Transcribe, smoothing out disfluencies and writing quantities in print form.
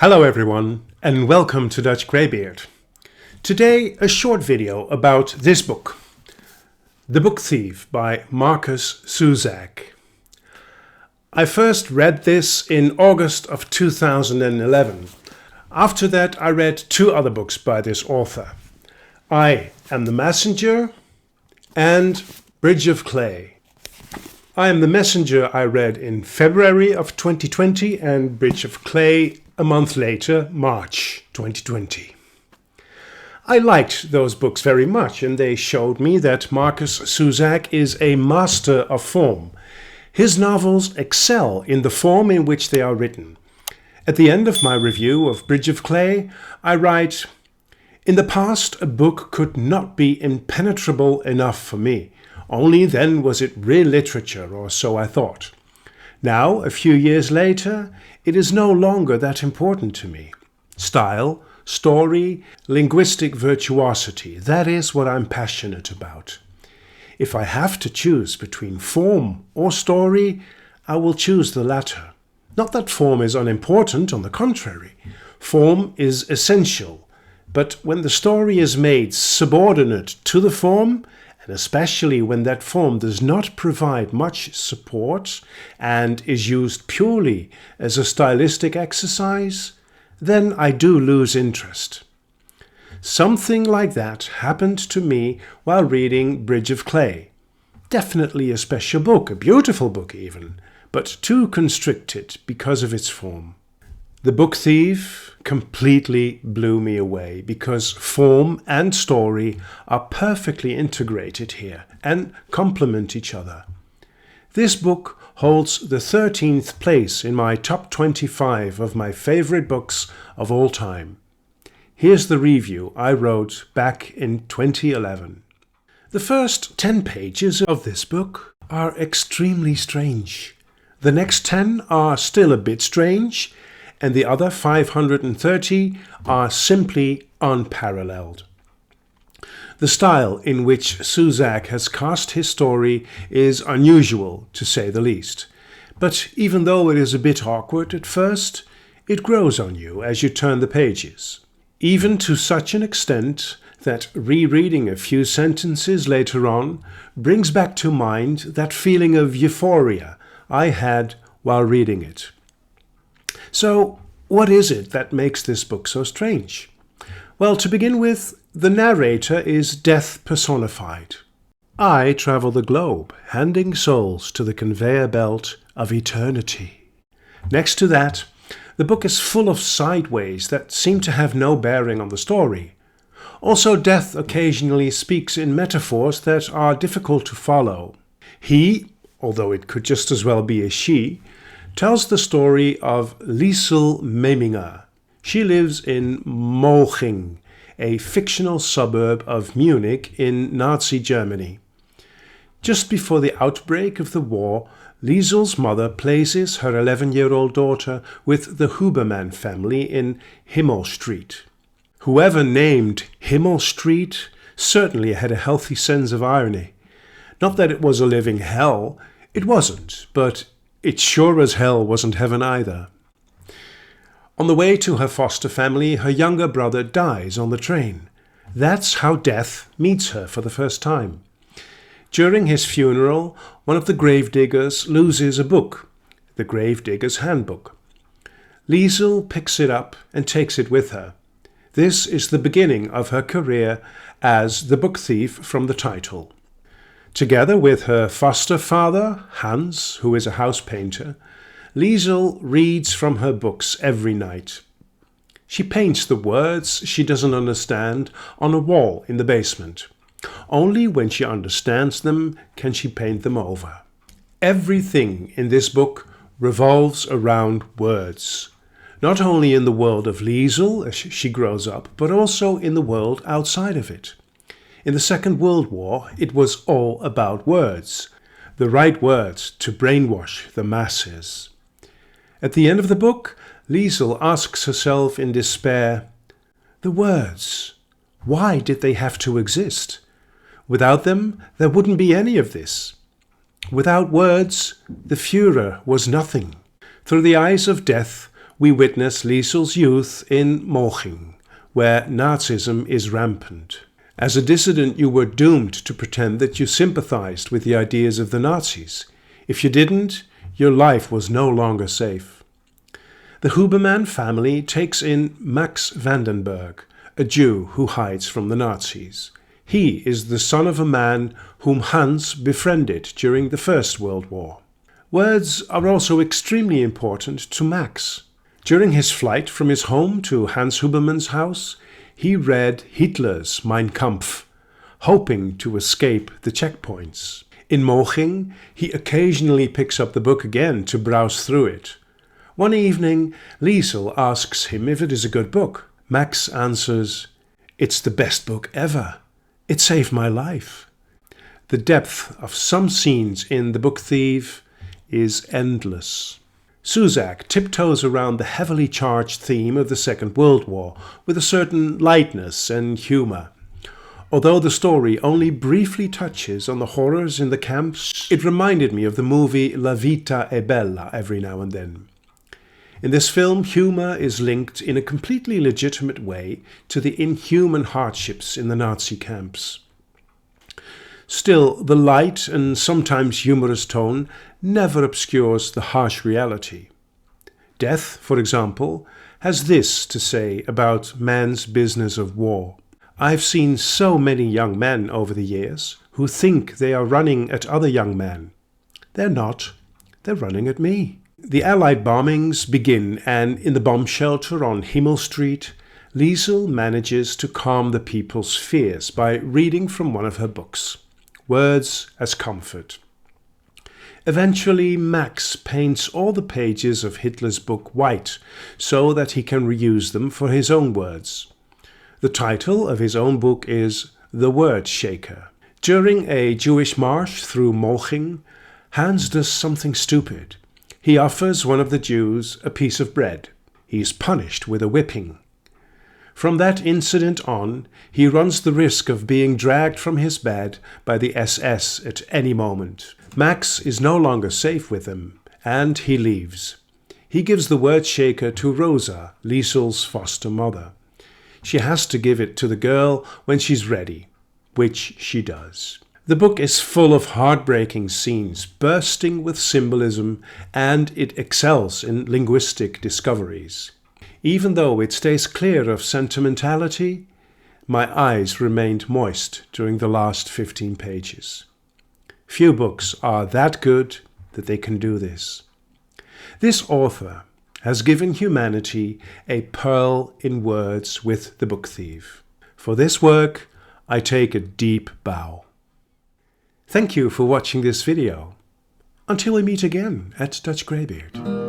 Hello everyone and welcome to Dutch Greybeard. Today a short video about this book, The Book Thief by Markus Zusak. I first read this in August of 2011. After that I read two other books by this author. I Am the Messenger and Bridge of Clay. I Am the Messenger I read in February of 2020 and Bridge of Clay a month later, March 2020. I liked those books very much and they showed me that Markus Zusak is a master of form. His novels excel in the form in which they are written. At the end of my review of Bridge of Clay, I write, "In the past a book could not be impenetrable enough for me. Only then was it real literature, or so I thought. Now, a few years later, it is no longer that important to me. Style, story, linguistic virtuosity, that is what I'm passionate about. If I have to choose between form or story, I will choose the latter. Not that form is unimportant, on the contrary. Form is essential, but when the story is made subordinate to the form, and especially when that form does not provide much support and is used purely as a stylistic exercise, then I do lose interest. Something like that happened to me while reading Bridge of Clay. Definitely a special book, a beautiful book even, but too constricted because of its form. The Book Thief completely blew me away because form and story are perfectly integrated here and complement each other. This book holds the 13th place in my top 25 of my favorite books of all time. Here's the review I wrote back in 2011. The first 10 pages of this book are extremely strange. The next 10 are still a bit strange, and the other 530 are simply unparalleled. The style in which Zusak has cast his story is unusual, to say the least. But even though it is a bit awkward at first, it grows on you as you turn the pages. Even to such an extent that rereading a few sentences later on brings back to mind that feeling of euphoria I had while reading it. So, what is it that makes this book so strange? Well, to begin with, the narrator is death personified. I travel the globe, handing souls to the conveyor belt of eternity. Next to that, the book is full of sideways that seem to have no bearing on the story. Also, death occasionally speaks in metaphors that are difficult to follow. He, although it could just as well be a she, tells the story of Liesel Memminger. She lives in Moching, a fictional suburb of Munich in Nazi Germany. Just before the outbreak of the war, Liesel's mother places her 11-year-old daughter with the Huberman family in Himmel Street. Whoever named Himmel Street certainly had a healthy sense of irony. Not that it was a living hell, it wasn't, but it sure as hell wasn't heaven either. On the way to her foster family, her younger brother dies on the train. That's how death meets her for the first time. During his funeral, one of the gravediggers loses a book, the Gravedigger's Handbook. Liesel picks it up and takes it with her. This is the beginning of her career as the book thief from the title. Together with her foster father, Hans, who is a house painter, Liesel reads from her books every night. She paints the words she doesn't understand on a wall in the basement. Only when she understands them can she paint them over. Everything in this book revolves around words. Not only in the world of Liesel as she grows up, but also in the world outside of it. In the Second World War, it was all about words, the right words to brainwash the masses. At the end of the book, Liesel asks herself in despair, the words, why did they have to exist? Without them, there wouldn't be any of this. Without words, the Führer was nothing. Through the eyes of death, we witness Liesel's youth in Moching, where Nazism is rampant. As a dissident, you were doomed to pretend that you sympathized with the ideas of the Nazis. If you didn't, your life was no longer safe. The Huberman family takes in Max Vandenberg, a Jew who hides from the Nazis. He is the son of a man whom Hans befriended during the First World War. Words are also extremely important to Max. During his flight from his home to Hans Huberman's house, he read Hitler's Mein Kampf, hoping to escape the checkpoints. In Moching, he occasionally picks up the book again to browse through it. One evening, Liesel asks him if it is a good book. Max answers, "It's the best book ever. It saved my life." The depth of some scenes in The Book Thief is endless. Zusak tiptoes around the heavily charged theme of the Second World War with a certain lightness and humor. Although the story only briefly touches on the horrors in the camps, it reminded me of the movie La Vita è Bella every now and then. In this film, humor is linked in a completely legitimate way to the inhuman hardships in the Nazi camps. Still, the light and sometimes humorous tone never obscures the harsh reality. Death, for example, has this to say about man's business of war. I've seen so many young men over the years who think they are running at other young men. They're not. They're running at me. The Allied bombings begin, and in the bomb shelter on Himmel Street, Liesel manages to calm the people's fears by reading from one of her books, Words as Comfort. Eventually, Max paints all the pages of Hitler's book white so that he can reuse them for his own words. The title of his own book is The Word Shaker. During a Jewish march through Moching, Hans does something stupid. He offers one of the Jews a piece of bread. He is punished with a whipping. From that incident on, he runs the risk of being dragged from his bed by the SS at any moment. Max is no longer safe with him, and he leaves. He gives the word shaker to Rosa, Liesel's foster mother. She has to give it to the girl when she's ready, which she does. The book is full of heartbreaking scenes, bursting with symbolism, and it excels in linguistic discoveries. Even though it stays clear of sentimentality, my eyes remained moist during the last 15 pages. Few books are that good that they can do this. This author has given humanity a pearl in words with The Book Thief. For this work, I take a deep bow. Thank you for watching this video. Until we meet again at Dutch Greybeard.